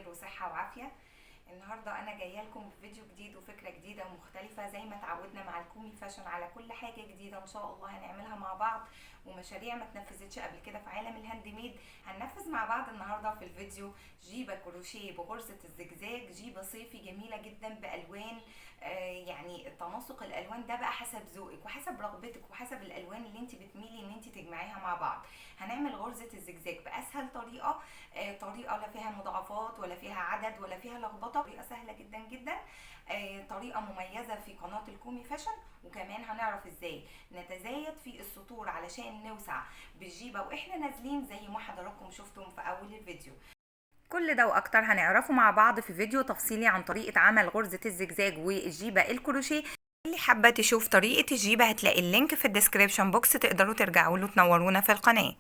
خير وصحة وعافية. النهاردة أنا جاية لكم بفيديو جديد وفكرة جديدة ومختلفة زي ما تعودنا مع الكومي فاشن على كل حاجة جديدة إن شاء الله هنعملها مع بعض، ومشاريع ما اتنفذتش قبل كده في عالم الهاند ميد هننفذ مع بعض النهاردة في الفيديو. جيبة كروشيه بغرزة الزجزاج، جيبة صيفي جميلة جدا بألوان، يعني تناسق الألوان ده بقى حسب ذوقك وحسب رغبتك وحسب الألوان اللي انت بتميلي ان انت تجمعيها مع بعض. هنعمل غرزة الزجزاج بأسهل طريقة، طريقة لا فيها مضاعفات ولا فيها عدد ولا فيها لخبطة، طريقة سهلة جدا جدا، طريقة مميزة في قناة الكومي فاشن. وكمان هنعرف ازاي نتزايد في السطور علشان نوسع بالجيبة واحنا نازلين زي ما حضراتكم شفتم في اول الفيديو. كل ده واكتر هنعرفه مع بعض في فيديو تفصيلي عن طريقة عمل غرزة الزجزاج والجيبة الكروشيه. اللي حابة تشوف طريقة الجيبة هتلاقي اللينك في الديسكريبشن بوكس، تقدروا ترجعوا له تنورونا في القناة.